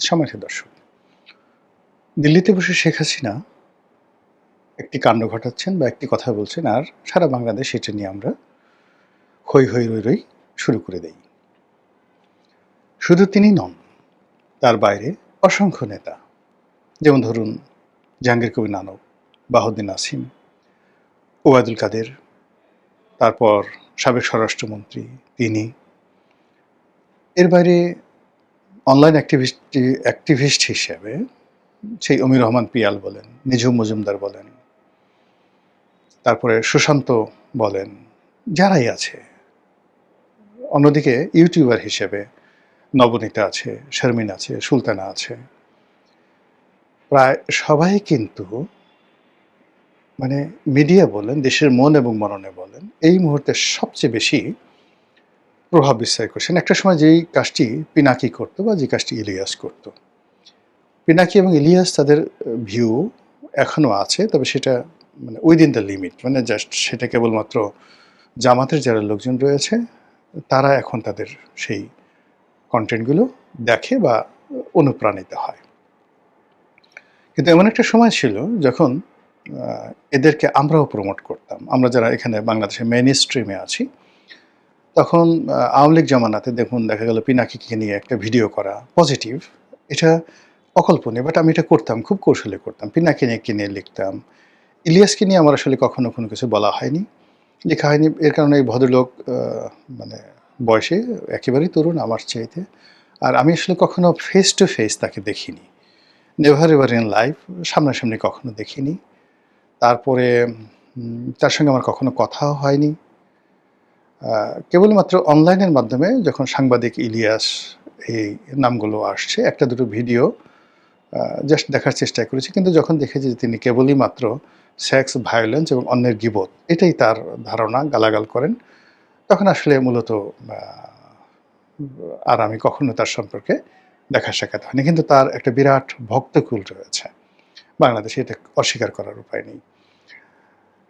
সম্মানিত দর্শক, দিল্লিতে বসে শেখ হাসিনা একটি কাণ্ড ঘটাচ্ছেন বা একটি কথা বলছেন, আর সারা বাংলাদেশ এটা নিয়ে আমরা হৈ হৈ রৈ রৈ শুরু করে দেই। শুধু তিনি নন, তার বাইরে অসংখ্য নেতা, যেমন ধরুন জাহাঙ্গীর কবির নানক, বাহাউদ্দিন নাসিম, ওবায়দুল কাদের, তারপর সাবেক স্বরাষ্ট্রমন্ত্রী তিনি। এর বাইরে অনলাইন অ্যাক্টিভিস্ট হিসেবে সেই অমির রহমান পিয়াল বলেন, নিঝুম মজুমদার বলেন, তারপরে সুশান্ত বলেন, যারাই আছে। অন্যদিকে ইউটিউবার হিসেবে নবনীতা আছে, শারমিন আছে, সুলতানা আছে। প্রায় সবাই কিন্তু মানে মিডিয়া বলেন, দেশের মন এবং মননে বলেন, এই মুহূর্তে সবচেয়ে বেশি প্রভাব বিস্তার করছেন। একটা সময় যেই কাজটি পিনাকি করতো বা যে কাজটি ইলিয়াস করতো, পিনাকি এবং ইলিয়াস তাদের ভিউ এখনো আছে, তবে সেটা মানে উইদিন দ্য লিমিট, মানে জাস্ট সেটা কেবলমাত্র জামাতের যারা লোকজন রয়েছে তারা এখন তাদের সেই কন্টেন্টগুলো দেখে বা অনুপ্রাণিত হয়। কিন্তু এমন একটা সময় ছিল যখন এদেরকে আমরাও প্রমোট করতাম। আমরা যারা এখানে বাংলাদেশের মেইন স্ট্রিমে আছি, তখন আওয়ামী লীগ জামানাতে দেখুন দেখা গেল পিনাকিকে নিয়ে একটা ভিডিও করা পজিটিভ, এটা অকল্পনীয়, বাট আমি এটা করতাম, খুব কৌশলে করতাম। পিনাকিকে নিয়ে লিখতাম। ইলিয়াসকে নিয়ে আমার আসলে কখনো কোনো কিছু বলা হয়নি, লেখা হয়নি। এর কারণে এই ভদ্রলোক মানে বয়সে একেবারেই তরুণ আমার চাইতে। আর আমি আসলে কখনো ফেস টু ফেস তাকে দেখিনি, নেভার এভার ইন লাইফ, সামনাসামনি কখনো দেখিনি। তারপরে তার সঙ্গে আমার কখনো কথাও হয়নি। কেবলমাত্র অনলাইনের মাধ্যমে যখন সাংবাদিক ইলিয়াস এই নামগুলো আসছে, একটা দুটো ভিডিও জাস্ট দেখার চেষ্টা করেছি। কিন্তু যখন দেখেছি যে তিনি কেবলই মাত্র সেক্স, ভায়োলেন্স এবং অন্যের গীবত, এটাই তার ধারণা, গালাগাল করেন, তখন আসলে মূলত আর আমি কখনো তার সম্পর্কে দেখা সাক্ষাৎ হয়নি। কিন্তু তার একটা বিরাট ভক্তকুল রয়েছে বাংলাদেশে, এটা অস্বীকার করার উপায় নেই।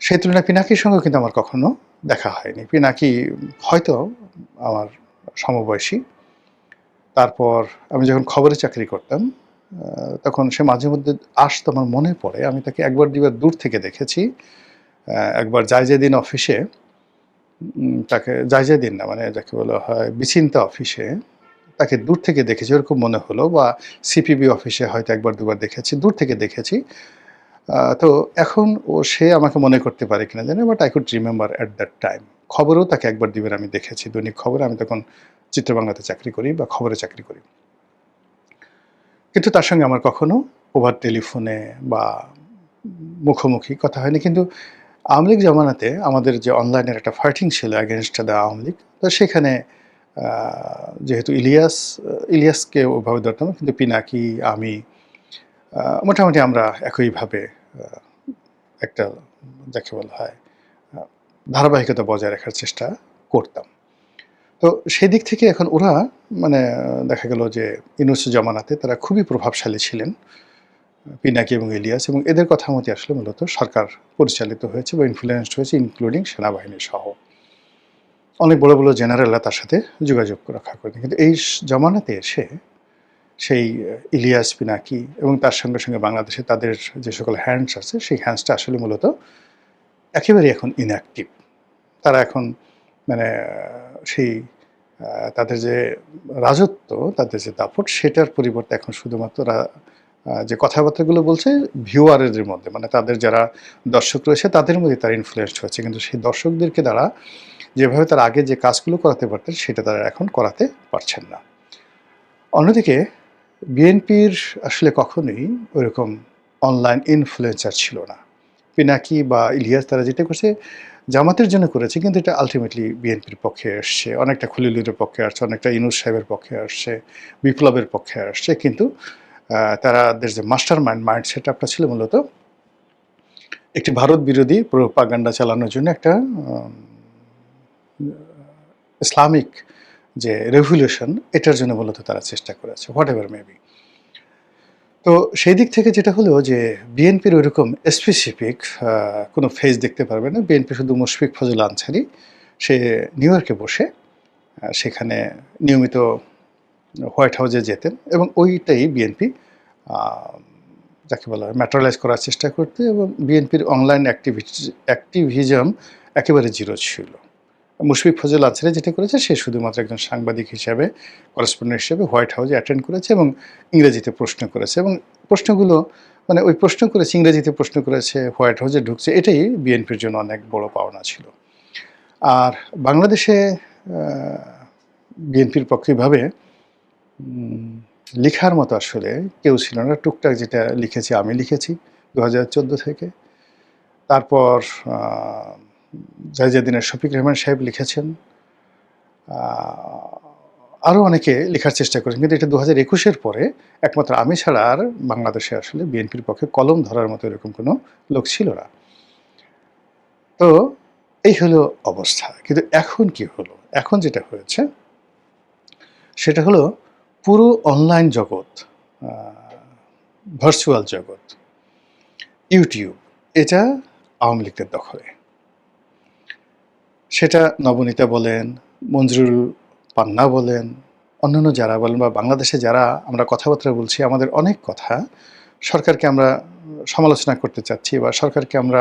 সেই তুলনায় পিনাকির সঙ্গেও কিন্তু আমার কখনো দেখা হয়নি। পিনাকি হয়তো আমার সমবয়সী। তারপর আমি যখন খবরে চাকরি করতাম, তখন সে মাঝে মধ্যে আসতো, আমার মনে পড়ে আমি তাকে একবার দুবার দূর থেকে দেখেছি। একবার জায়জাদিন অফিসে, তাকে জায়জাদিন না, মানে যাকে বলা হয় বিচিন্তা অফিসে তাকে দূর থেকে দেখেছি, ওরকম মনে হলো। বা সিপিবি অফিসে হয়তো একবার দুবার দেখেছি, দূর থেকে দেখেছি। তো এখন সে আমাকে মনে করতে পারে কিনা জানি, but I could remember at that time. খবরেও তাকে একবার দুবার আমি দেখেছি, দৈনিক খবরে। আমি তখন চিত্রবাংলাতে চাকরি করি বা খবরে চাকরি করি। কিন্তু তার সঙ্গে আমার কখনো ওভার টেলিফোনে বা মুখোমুখি কথা হয়নি। কিন্তু আওয়ামী লীগ জামানাতে আমাদের যে অনলাইনের একটা ফাইটিং ছিল অ্যাগেনস্ট দ্য আওয়ামী লীগ, তো সেখানে যেহেতু ইলিয়াসকে ওভাবে ধরতাম, কিন্তু পিনাকি, আমি মোটামুটি আমরা একইভাবে একটা যাকে বলা হয় ধারাবাহিকতা বজায় রাখার চেষ্টা করতাম। তো সেদিক থেকে এখন ওরা মানে দেখা গেল যে ইউনূস জামানাতে তারা খুবই প্রভাবশালী ছিলেন, পিনাকি এবং ইলিয়াস, এবং এদের কথা মতে আসলে মূলত সরকার পরিচালিত হয়েছে বা ইনফ্লুয়েন্সড হয়েছে, ইনক্লুডিং সেনাবাহিনী সহ। অনেক বড় বড় জেনারেলরা তার সাথে যোগাযোগ রক্ষা করেন। কিন্তু এই জামানাতে এসে সেই ইলিয়াস, পিনাকি এবং তার সঙ্গে সঙ্গে বাংলাদেশে তাদের যে সকল হ্যান্ডস আছে, সেই হ্যান্ডসটা আসলে মূলত একেবারেই এখন ইনঅ্যাক্টিভ। তারা এখন মানে সেই তাদের যে রাজত্ব, তাদের যে দাপট, সেটার পরিবর্তে এখন শুধুমাত্র যে কথাবার্তাগুলো বলছে ভিউয়ারদের মধ্যে, মানে তাদের যারা দর্শক রয়েছে তাদের মধ্যে তারা ইনফ্লুয়েন্সড হচ্ছে। কিন্তু সেই দর্শকদেরকে তারা যেভাবে তার আগে যে কাজগুলো করাতে পারতেন, সেটা তারা এখন করাতে পারছেন না। অন্যদিকে বিএনপির আসলে কখনোই ওইরকম অনলাইন ইনফ্লুয়েন্সার ছিল না। পিনাকি বা ইলিয়াস তারা যেটা করছে জামাতের জন্য করেছে, কিন্তু এটা আলটিমেটলি বিএনপির পক্ষে আসছে, অনেকটা খলিলুরের পক্ষে আসছে, অনেকটা ইউনূস সাহেবের পক্ষে আসছে, বিপ্লবের পক্ষে আসছে। কিন্তু তাদের যে মাস্টার মাইন্ড সেটআপটা ছিল মূলত একটি ভারত বিরোধী প্রোপাগান্ডা চালানোর জন্য, একটা ইসলামিক যে রেভলিউশন, এটার জন্য মূলত তারা চেষ্টা করেছে, হোয়াট এভার মেবি। তো সেই দিক থেকে যেটা হলো যে বিএনপির ওইরকম স্পেসিফিক কোনো ফেজ দেখতে পারবে না। বিএনপি শুধু মুশফিক ফজল আনসারী, সে নিউ ইয়র্কে বসে সেখানে নিয়মিত হোয়াইট হাউসে যেতেন এবং ওইটাই বিএনপি যাকে বলা হয় ম্যাটেরিয়ালাইজ করার চেষ্টা করতে, এবং বিএনপির অনলাইন অ্যাক্টিভিজম একেবারে জিরো ছিল। মুশফিক ফজল আনসারী যেটা করেছে, সে শুধুমাত্র একজন সাংবাদিক হিসাবে, করেসপন্ডেন্ট হিসেবে হোয়াইট হাউসে অ্যাটেন্ড করেছে এবং ইংরেজিতে প্রশ্ন করেছে, এবং প্রশ্নগুলো মানে ওই প্রশ্ন করেছে, ইংরেজিতে প্রশ্ন করেছে, হোয়াইট হাউসে ঢুকছে, এটাই বিএনপির জন্য অনেক বড় পাওনা ছিল। আর বাংলাদেশে বিএনপির পক্ষেভাবে লেখার মতো আসলে কেউ ছিল না। টুকটাক যেটা লিখেছি আমি লিখেছি 2014 থেকে। তারপর জাহিদিনের শফিক রহমান সাহেব লিখেছেন, আরও অনেকে লেখার চেষ্টা করেছেন, কিন্তু এটা 2021-এর পরে একমাত্র আমি ছাড়া আর বাংলাদেশে আসলে বিএনপির পক্ষে কলম ধরার মতো এরকম কোনো লোক ছিল না। তো এই হলো অবস্থা। কিন্তু এখন কি হলো? এখন যেটা হয়েছে সেটা হলো পুরো অনলাইন জগৎ, ভার্চুয়াল জগৎ, ইউটিউব, এটা আওয়ামী লীগের দখলে। সেটা নবনীতা বলেন, মঞ্জুরুল পান্না বলেন, অন্যান্য যারা বলেন, বা বাংলাদেশে যারা আমরা কথাবার্তা বলছি, আমাদের অনেক কথা সরকারকে আমরা সমালোচনা করতে চাচ্ছি বা সরকারকে আমরা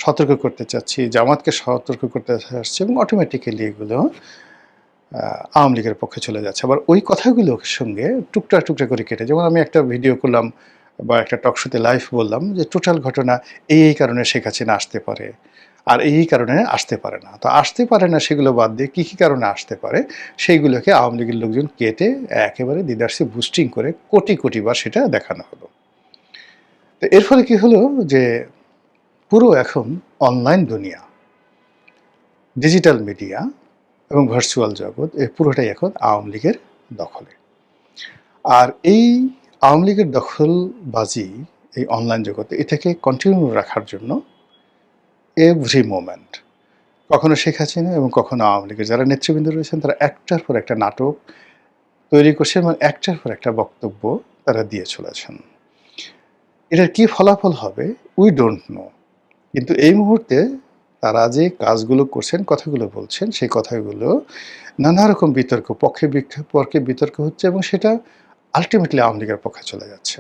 সতর্ক করতে চাচ্ছি, জামাতকে সতর্ক করতে চাচ্ছি, এবং অটোমেটিক্যালি এগুলো আওয়ামী লীগের পক্ষে চলে যাচ্ছে। আবার ওই কথাগুলোর সঙ্গে টুকরা টুকরা করে কেটে, যেমন আমি একটা ভিডিও করলাম বা একটা টকশোতে লাইভ বললাম যে টোটাল ঘটনা এই কারণে শেখ হাসিনা আসতে পারে, আর এই কারণে আসতে পারে না। তো আসতে পারে না সেগুলো বাদ দিয়ে কী কী কারণে আসতে পারে সেইগুলোকে আওয়ামী লীগের লোকজন কেটে একেবারে দিদার্সে বুস্টিং করে কোটি কোটি বার সেটা দেখানো হলো। তো এর ফলে কী হলো যে পুরো এখন অনলাইন দুনিয়া, ডিজিটাল মিডিয়া এবং ভার্চুয়াল জগৎ, এই পুরোটাই এখন আওয়ামী লীগের দখলে। আর এই আওয়ামী লীগের দখলবাজি এই অনলাইন জগতে, এটাকে কন্টিনিউ রাখার জন্য এভরি মোমেন্ট কখনো শেখ হাসিনা এবং কখনো আওয়ামী লীগের যারা নেতৃবৃন্দ রয়েছেন, তারা একটার পর একটা নাটক তৈরি করছেন এবং একটার পর একটা বক্তব্য তারা দিয়ে চলেছেন। এটার কী ফলাফল হবে উই ডোন্ট নো, কিন্তু এই মুহূর্তে তারা যে কাজগুলো করছেন, কথাগুলো বলছেন, সেই কথাগুলো নানা রকম বিতর্ক, পক্ষে বিতর্ক হচ্ছে, এবং সেটা আলটিমেটলি আওয়ামী লীগের পক্ষে চলে যাচ্ছে।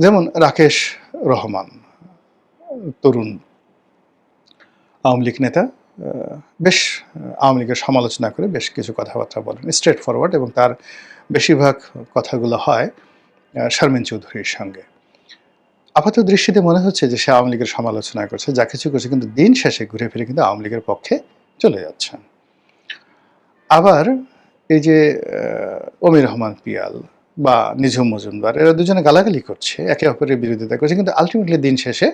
যেমন রাকেশ রহমান, তরুণ আওয়ামী লীগ নেতা, বেশ আওয়ামী লীগের সমালোচনা করে বেশ কিছু কথাবার্তা বলেন, স্ট্রেট ফরওয়ার্ড, এবং তার বেশিরভাগ কথাগুলো হয় শারমিন চৌধুরীর সঙ্গে। আপাত দৃষ্টিতে মনে হচ্ছে যে সে আওয়ামী লীগের সমালোচনা করছে, যা কিছু করছে, কিন্তু দিন শেষে ঘুরে ফিরে কিন্তু আওয়ামী লীগের পক্ষে চলে যাচ্ছেন। আবার এই যে অমির রহমান পিয়াল বা নিঝুম মজুমদার, এরা দুজনে গালাগালি করছে, একে অপরের বিরোধিতা করছে, কিন্তু আলটিমেটলি দিন শেষে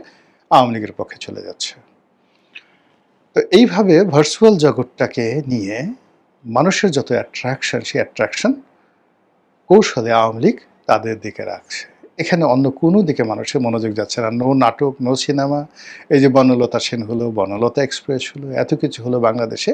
আওয়ামী লীগের পক্ষে চলে যাচ্ছে। তো এইভাবে ভার্চুয়াল জগৎটাকে নিয়ে মানুষের যত অ্যাট্রাকশন, সেই অ্যাট্রাকশন কৌশলে আওয়ামী লীগ তাদের দিকে রাখছে। এখানে অন্য কোনো দিকে মানুষের মনোযোগ যাচ্ছে না। নো নাটক, নো সিনেমা, এই যে বনলতা সেন হলো, বনলতা এক্সপ্রেস হলো, এত কিছু হলো বাংলাদেশে।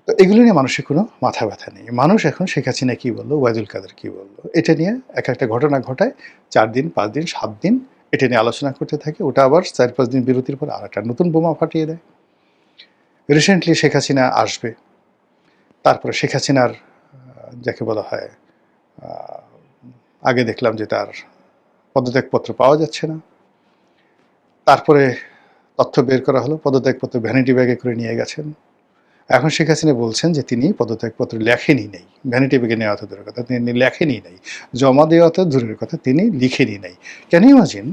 তো এগুলো নিয়ে মানুষের কোনো মাথা ব্যথা নেই। মানুষ এখন শেখ হাসিনা কী বললো, ওয়াহিদুল কাদের কী বললো, এটা নিয়ে এক একটা ঘটনা ঘটায়, 4 দিন, 5 দিন, 7 দিন এটা নিয়ে আলোচনা করতে থাকে। ওটা আবার 4-5 দিন বিরতির পর আর একটা নতুন বোমা ফাটিয়ে দেয়। রিসেন্টলি শেখ হাসিনা আসবে, তারপরে শেখ হাসিনার যাকে বলা হয়, আগে দেখলাম যে তার পদত্যাগপত্র পাওয়া যাচ্ছে না। তারপরে তথ্য বের করা হলো পদত্যাগপত্র ভ্যানিটি ব্যাগে করে নিয়ে গেছেন। এখন শেখ হাসিনা বলছেন যে তিনি পদত্যাগপত্র লেখেনই নেই, ভ্যানিটি ব্যাগে নেওয়া তো দূরের কথা, তিনি লেখেনই নাই, জমা দেওয়া তো দূরের কথা, তিনি লিখেনই নাই। ক্যান ইউ ইমাজিন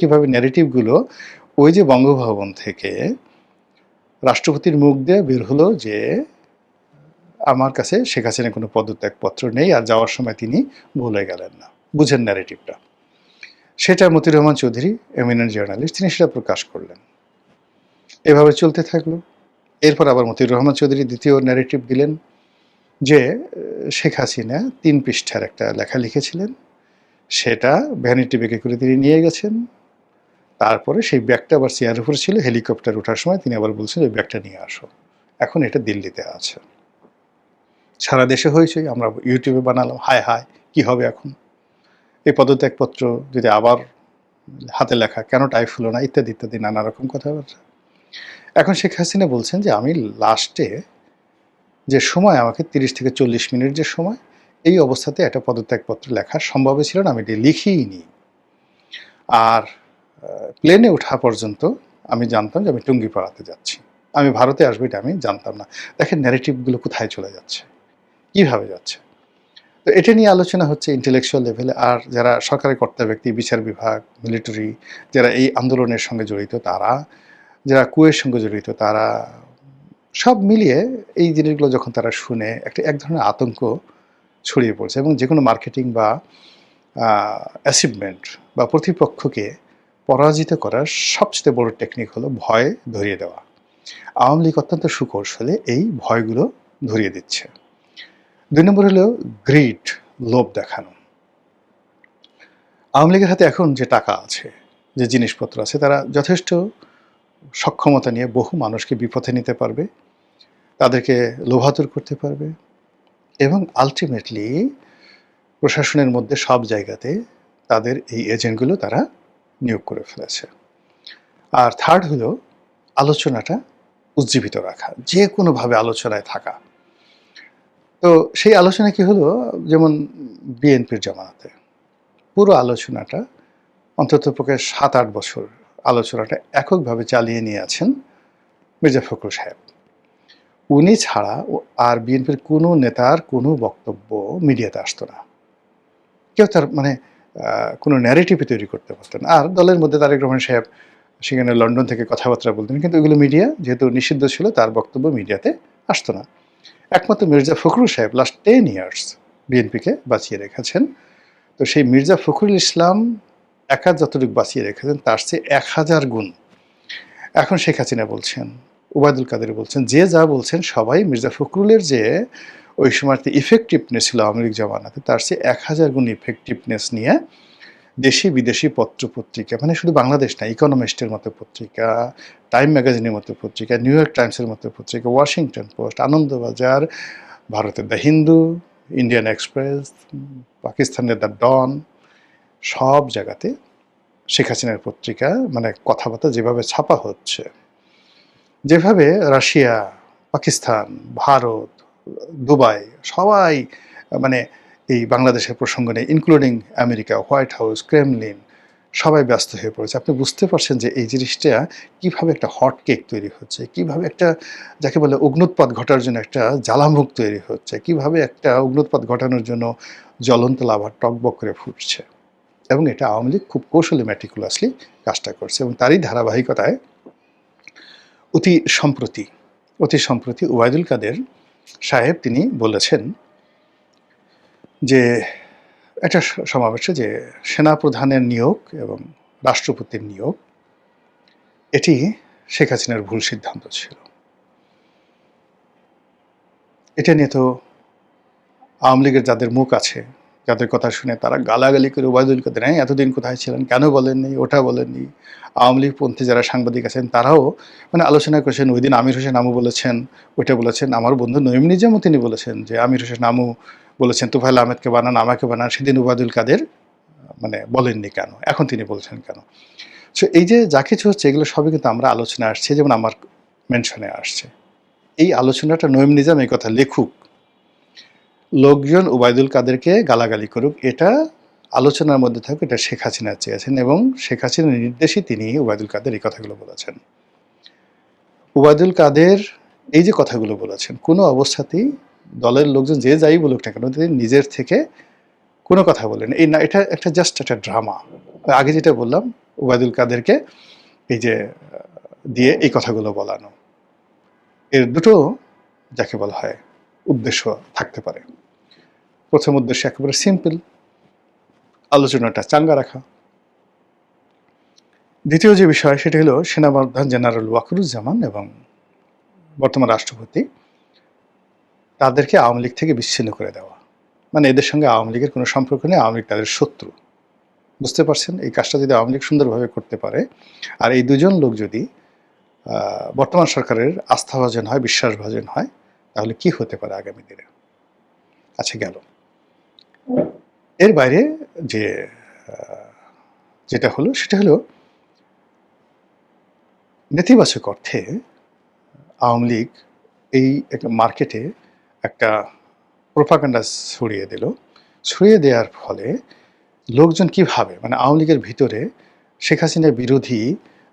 কীভাবে ন্যারেটিভগুলো ওই যে বঙ্গভবন থেকে রাষ্ট্রপতির মুখ দিয়ে বের হলো যে আমার কাছে শেখ হাসিনার কোনো পদত্যাগপত্র নেই, আর যাওয়ার সময় তিনি ভুলে গেলেন না। বুঝেন ন্যারেটিভটা। সেটা মতিউর রহমান চৌধুরী, এমিনেন্ট জার্নালিস্ট, তিনি সেটা প্রকাশ করলেন। এভাবে চলতে থাকলো। এরপর আবার মতিউর রহমান চৌধুরী দ্বিতীয় ন্যারেটিভ দিলেন যে শেখ হাসিনা 3 পৃষ্ঠার একটা লেখা লিখেছিলেন, সেটা ভ্যানিটি ব্যাগে করে তিনি নিয়ে গেছেন। তারপরে সেই ব্যাগটা আবার চেয়ারের উপরে ছিল, হেলিকপ্টার ওঠার সময় তিনি আবার বলছেন ওই ব্যাগটা নিয়ে আসো। এখন এটা দিল্লিতে আছে। সারা দেশে হয়েছে, আমরা ইউটিউবে বানালাম, হায় হায় কী হবে এখন, এই পদত্যাগপত্র যদি আবার হাতে লেখা, কেন টাইপ হলো না, ইত্যাদি ইত্যাদি নানা রকম কথাবার্তা। এখন শেখ হাসিনা বলছেন যে আমি লাস্টে যে সময় আমাকে 30 থেকে 40 মিনিট যে সময়, এই অবস্থাতে একটা পদত্যাগপত্র লেখা সম্ভব ছিল না, আমি এটি লিখিইনি। আর প্লেনে ওঠা পর্যন্ত আমি জানতাম যে আমি টুঙ্গিপাড়াতে যাচ্ছি। আমি ভারতে আসবো এটা আমি জানতাম না। দেখেন ন্যারেটিভগুলো কোথায় চলে যাচ্ছে, কিভাবে যাচ্ছে। তো এটা নিয়ে আলোচনা হচ্ছে ইন্টেলেকচুয়াল লেভেলে। আর যারা সরকারি কর্তা ব্যক্তি, বিচার বিভাগ, মিলিটারি, যারা এই আন্দোলনের সঙ্গে জড়িত তারা, যারা কুয়ের সঙ্গে জড়িত তারা, সব মিলিয়ে এই জিনিসগুলো যখন তারা শুনে এক ধরনের আতঙ্ক ছড়িয়ে পড়ছে। এবং যেকোনো মার্কেটিং বা অ্যাচিভমেন্ট বা প্রতিপক্ষকে পরাজিত করার সবচেয়ে বড় টেকনিক হলো ভয় ধরিয়ে দেওয়া। আওয়ামী লীগ অত্যন্ত সুকৌশলে এই ভয়গুলো ধরিয়ে দিচ্ছে। ২ নম্বর হলো গ্রিড, লোভ দেখানো। আওয়ামী লীগের হাতে এখন যে টাকা আছে, যে জিনিসপত্র আছে, তারা যথেষ্ট সক্ষমতা নিয়ে বহু মানুষকে বিপথে নিতে পারবে, তাদেরকে লোভাতুর করতে পারবে এবং আলটিমেটলি প্রশাসনের মধ্যে সব জায়গাতে তাদের এই এজেন্টগুলো তারা নিয়োগ করে ফেলেছে। আর থার্ড হলো আলোচনাটা উজ্জীবিত রাখা, যে কোনোভাবে আলোচনায় থাকা। তো সেই আলোচনা কি হলো, যেমন বিএনপির জামানাতে পুরো আলোচনাটা অন্ততপক্ষে ৭-৮ বছর আলোচনাটা এককভাবে চালিয়ে নিয়ে আছেন মির্জা ফখরুল সাহেব। উনি ছাড়া আর বিএনপির কোনো নেতার কোনো বক্তব্য মিডিয়াতে আসতো না। কেউ তার মানে কোনো ন্যারেটিভই তৈরি করতে পারতেন না। আর দলের মধ্যে তারেক রহমান সাহেব সেখানে লন্ডন থেকে কথাবার্তা বলতেন, কিন্তু এগুলো মিডিয়া যেহেতু নিষিদ্ধ ছিল, তার বক্তব্য মিডিয়াতে আসতো না। একমাত্র মির্জা ফখরুল সাহেব লাস্ট 10 ইয়ার্স বিএনপিকে বাঁচিয়ে রেখেছেন। তো সেই মির্জা ফখরুল ইসলাম একা যতটুকু বাঁচিয়ে রেখেছেন তার চেয়ে ১,০০০ গুণ এখন শেখ হাসিনা বলছেন, ওবায়দুল কাদের বলছেন, যে যা বলছেন সবাই মির্জা ফখরুলের যে ওই সময়তে ইফেক্টিভনেস ছিল আওয়ামী লীগ জামানাতে, তার চেয়ে ১,০০০ গুণ ইফেক্টিভনেস নিয়ে দেশি বিদেশি পত্রপত্রিকা, মানে শুধু বাংলাদেশ না, ইকোনমিস্টের মতো পত্রিকা, টাইম ম্যাগাজিনের মতো পত্রিকা, নিউ ইয়র্ক টাইমসের মতো পত্রিকা, ওয়াশিংটন পোস্ট, আনন্দবাজার, ভারতের দ্য হিন্দু, ইন্ডিয়ান এক্সপ্রেস, পাকিস্তানের দ্য ডন, সব জায়গাতে শেখ হাসিনার পত্রিকা মানে কথাবার্তা যেভাবে ছাপা হচ্ছে, যেভাবে রাশিয়া, পাকিস্তান, ভারত, দুবাই সবাই মানে এই বাংলাদেশের প্রসঙ্গ নেই, including America, white house, Kremlin, সবাই ব্যস্ত হয়ে পড়েছে। আপনি বুঝতে পারছেন যে এই জিনিসটা কীভাবে একটা হট কেক তৈরি হচ্ছে, কীভাবে একটা যাকে বলে অগ্নুৎপাত ঘটার জন্য একটা জ্বালামুখ তৈরি হচ্ছে, কীভাবে একটা অগ্নুৎপাত ঘটানোর জন্য জ্বলন্ত লাভা টকবক করে ফুটছে। এবং এটা আওয়ামী লীগ খুব কৌশলে ম্যাটিকুলাসলি কাজটা করছে। এবং তারই ধারাবাহিকতায় অতি সম্প্রতি ওবায়দুল কাদের সাহেব তিনি বলেছেন যে একটা সমাবেশে যে সেনাপ্রধানের নিয়োগ এবং রাষ্ট্রপতির নিয়োগ এটি শেখ হাসিনার ভুল সিদ্ধান্ত ছিল। এটা নিয়ে তো আওয়ামী লীগের যাদের মুখ আছে, যাদের কথা শুনে তারা গালাগালি করে ওবায়দুল কাদের, হ্যাঁ এতদিন কোথায় ছিলেন, কেন বলেননি, ওটা বলেননি। আওয়ামী লীগপন্থী যারা সাংবাদিক আছেন তারাও মানে আলোচনা করেছেন। ওই দিন আমির হোসেন আমু বলেছেন, ওইটা বলেছেন। আমার বন্ধু নঈম নিজামও তিনি বলেছেন যে আমির হোসেন আমু বলেছেন তুফাইল আহমেদকে বানান, আমাকে বানান। সেদিন ওবায়দুল কাদের মানে বলেননি কেন, এখন তিনি বলছেন কেন? সো এই যে যা কিছু হচ্ছে এগুলো সবই কিন্তু আমরা আলোচনায় আসছে, যেমন আমার মেনশনে আসছে। এই আলোচনাটা নঈম নিজাম এই কথা লেখুক, লোকজন ওবায়দুল কাদেরকে গালাগালি করুক, এটা আলোচনার মধ্যে থাকুক, এটা শেখ হাসিনা চেয়েছেন এবং শেখ হাসিনার নির্দেশই তিনি ওবায়দুল কাদের এই কথাগুলো বলেছেন। ওবায়দুল কাদের এই যে কথাগুলো বলেছেন, কোনো অবস্থাতেই দলের লোকজন যে যাই বলুক না কেন তিনি নিজের থেকে কোনো কথা বলেন এই না। এটা একটা জাস্ট একটা ড্রামা। আগে যেটা বললাম ওবায়দুল কাদেরকে এই যে দিয়ে এই কথাগুলো বলানো, এর দুটো যাকে বলা হয় উদ্দেশ্য থাকতে পারে। প্রথম উদ্দেশ্য একেবারে সিম্পল, আলোচনাটা চাঙ্গা রাখা। দ্বিতীয় যে বিষয় সেটি হলো সেনাপ্রধান জেনারেল ওয়াকারুজ্জামান এবং বর্তমান রাষ্ট্রপতি তাদেরকে আওয়ামী লীগ থেকে বিচ্ছিন্ন করে দেওয়া, মানে এদের সঙ্গে আওয়ামী লীগের কোনো সম্পর্ক নেই, আওয়ামী লীগ তাদের শত্রু। বুঝতে পারছেন? এই কাজটা যদি আওয়ামী লীগ সুন্দরভাবে করতে পারে আর এই দুজন লোক যদি বর্তমান সরকারের আস্থাভাজন হয়, বিশ্বাসভাজন হয়, তাহলে কি হতে পারে আগামী দিনে। আচ্ছা গেল। এর বাইরে যে যেটা হলো সেটা হলো নেতিবাচক অর্থে আওয়ামী লীগ এই একটা মার্কেটে একটা প্রোপাগান্ডা ছড়িয়ে দিল। ছড়িয়ে দেওয়ার ফলে লোকজন কি ভাবে, মানে আওয়ামী লীগের ভিতরে শেখ হাসিনার বিরোধী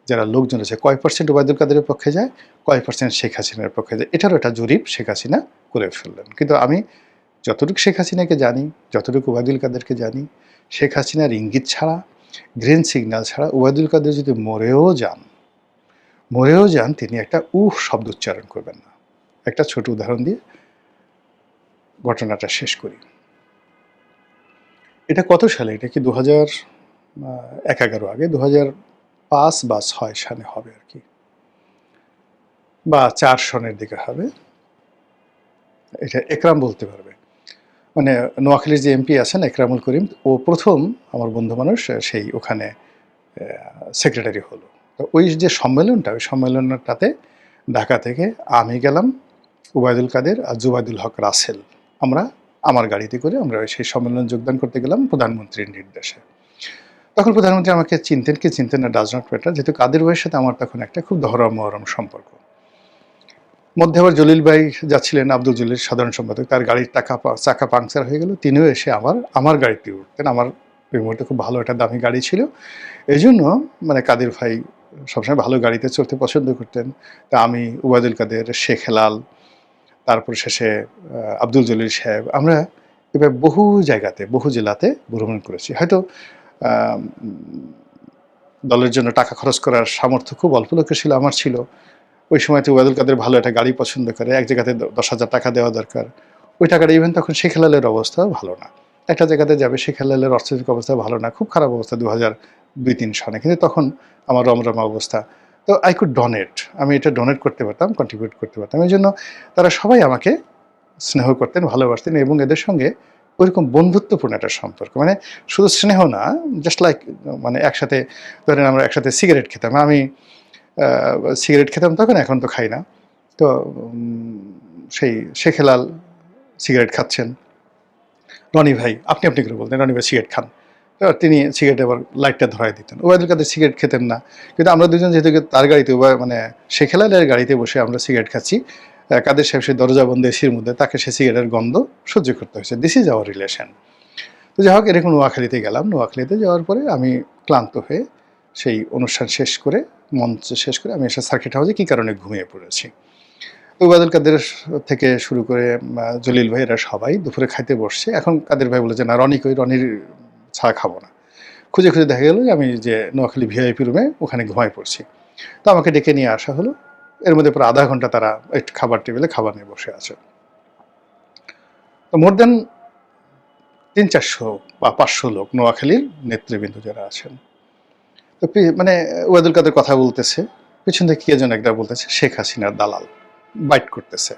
যারা লোকজন আছে কয় পার্সেন্ট ওবায়দুল কাদেরের পক্ষে যায়, কয় পার্সেন্ট শেখ হাসিনার পক্ষে যায়, এটারও একটা জরিপ শেখ হাসিনা করে ফেললেন। কিন্তু আমি যতটুকু শেখ হাসিনাকে জানি, যতটুকু ওবায়দুল কাদেরকে জানি, শেখ হাসিনার ইঙ্গিত ছাড়া, গ্রিন সিগন্যাল ছাড়া ওবায়দুল কাদের যদি মরেও যান তিনি একটা উহ শব্দ উচ্চারণ করবেন না। একটা ছোট উদাহরণ দিয়ে ঘটনাটা শেষ করি। এটা কত সালে? এটা কি 2011 আগে 2005 বা 6 সালে হবে আর কি, বা 4 সনের দিকে হবে। এটা একরাম বলতে পারবে। মানে নোয়াখালীর যে এমপি আছেন একরামুল করিম, ও প্রথম আমার বন্ধু মানুষ সেই ওখানে সেক্রেটারি হলো। তো ওই যে সম্মেলনটা, ওই সম্মেলনটাতে ঢাকা থেকে আমি গেলাম, ওবায়দুল কাদের আর জুবাইদুল হক রাসেল, আমরা আমার গাড়িতে করে আমরা সেই সম্মেলনে যোগদান করতে গেলাম প্রধানমন্ত্রীর নির্দেশে। তখন প্রধানমন্ত্রী আমাকে চিনতেন কি চিনতেন না ডাজ নট ম্যাটার, যেহেতু কাদের ভাইয়ের সাথে আমার তখন একটা খুব ধরম মহরম সম্পর্ক। মধ্যে আবার জলিল ভাই যাচ্ছিলেন, আব্দুল জলিল সাধারণ সম্পাদক, তার গাড়ির চাকা পাংচার হয়ে গেল, তিনিও এসে আমার গাড়িতে উঠতেন। আমার ওই মুহূর্তে খুব ভালো একটা দামি গাড়ি ছিল, এই জন্য মানে কাদের ভাই সবসময় ভালো গাড়িতে চলতে পছন্দ করতেন। তা আমি, ওবায়দুল কাদের, শেখ হেলাল, তারপর শেষে আব্দুল জলিল সাহেব, আমরা এবার বহু জায়গাতে, বহু জেলাতে ভ্রমণ করেছি। হয়তো দলের জন্য টাকা খরচ করার সামর্থ্য খুব অল্প লোকের ছিল, আমার ছিল। ওই সময় তো ওবায়দুল কাদের ভালো একটা গাড়ি পছন্দ করে, এক জায়গাতে 10,000 টাকা দেওয়া দরকার, ওই টাকাটা ইভেন তখন শেখ হেলালের অবস্থাও ভালো না। একটা জায়গাতে যাবে, শেখ হেলালের অর্থনৈতিক অবস্থা ভালো না, খুব খারাপ অবস্থা 2002-03 সনে, কিন্তু তখন আমার রমরমা অবস্থা। তো আই কুড ডোনেট, আমি এটা ডোনেট করতে পারতাম, কন্ট্রিবিউট করতে পারতাম। এই জন্য তারা সবাই আমাকে স্নেহ করতেন, ভালোবাসতেন, এবং এদের সঙ্গে ওইরকম বন্ধুত্বপূর্ণ একটা সম্পর্ক। মানে শুধু স্নেহ না, জাস্ট লাইক, মানে একসাথে ধরেন আমরা একসাথে সিগারেট খেতাম, আমি সিগারেট খেতাম তখন, এখন তো খাই না। তো সেই শেখ হেলাল সিগারেট খাচ্ছেন, রনি ভাই আপনি করে বলতেন, রনি ভাই সিগারেট খান, তো তিনি সিগারেট আবার লাইটটা ধরাই দিতেন। ওবায়দুল কাদের সিগারেট খেতেন না, কিন্তু আমরা দুজন যেহেতু তার গাড়িতে, মানে শেখ হেলালের গাড়িতে বসে আমরা সিগারেট খাচ্ছি, কাদের সাহেব সেই দরজা বন্ধ এসির মধ্যে, তাকে সে সিগারেটের গন্ধ সহ্য করতে হয়েছে। This is our relation. তো যাই হোক, এরকম নোয়াখালীতে গেলাম। নোয়াখালীতে যাওয়ার পরে আমি ক্লান্ত হয়ে সেই অনুষ্ঠান শেষ করে, মঞ্চ শেষ করে আমি এসে সার্কিট হাউসে কী কারণে ঘুমিয়ে পড়েছি। ওবায়দুল কাদের থেকে শুরু করে জলিল ভাই, এরা সবাই দুপুরে খাইতে বসছে। এখন কাদের ভাই বলেছে না রনি কই, রনির ছাড়া খাবো না। খুঁজে খুঁজে দেখা গেল আমি যে নোয়াখালী ভিআইপি রুমে ওখানে ঘুমাই পড়ছি। তো আমাকে ডেকে নিয়ে আসা হলো। এর মধ্যে প্রায় আধা ঘন্টা তারা একটু খাবার টেবিলে খাবার নিয়ে বসে আছে। তো মোর দেন 300-400 বা 500 লোক নোয়াখালীর নেতৃবৃন্দ যারা আছেন। তো মানে ওবায়দুল কাদের কথা বলতেছে, পিছন থেকে কে যেন একটা বলতেছে শেখ হাসিনার দালাল, বাইট করতেছে।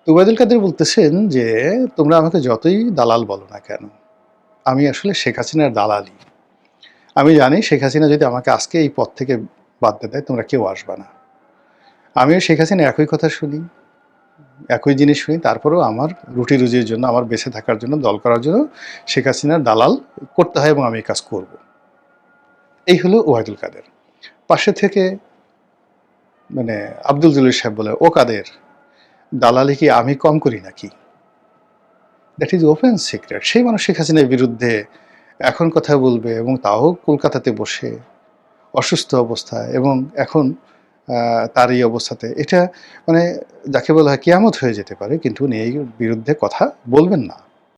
তো ওবায়দুল কাদের বলতেছেন যে তোমরা আমাকে যতই দালাল বলো না কেন, আমি আসলে শেখ হাসিনার দালালই। আমি জানি শেখ হাসিনা যদি আমাকে আজকে এই পদ থেকে বাদ দিয়ে দেয়, তোমরা কেউ আসবে না। আমিও শেখ হাসিনা একই কথা শুনি, একই জিনিস শুনি, তারপরেও আমার রুটি রুজির জন্য, আমার বেঁচে থাকার জন্য, দল করার জন্য শেখ হাসিনার দালাল করতে হয়, এবং আমি এই কাজ করব। এই হলো ওবায়দুল কাদের। পাশে থেকে মানে আব্দুল জলিল সাহেব বলে, ও কাদের, দালালি কি আমি কম করি নাকি? That is open secret. সেই মানুষ শেখ হাসিনার বিরুদ্ধে এখন কথা বলবে, এবং তাও কলকাতাতে বসে, অসুস্থ অবস্থায়, এবং এখন তার এই অবস্থাতে, এটা মানে যাকে বলা হয় কিয়ামত হয়ে যেতে পারে, কিন্তু উনি এই বিরুদ্ধে কথা বলবেন না।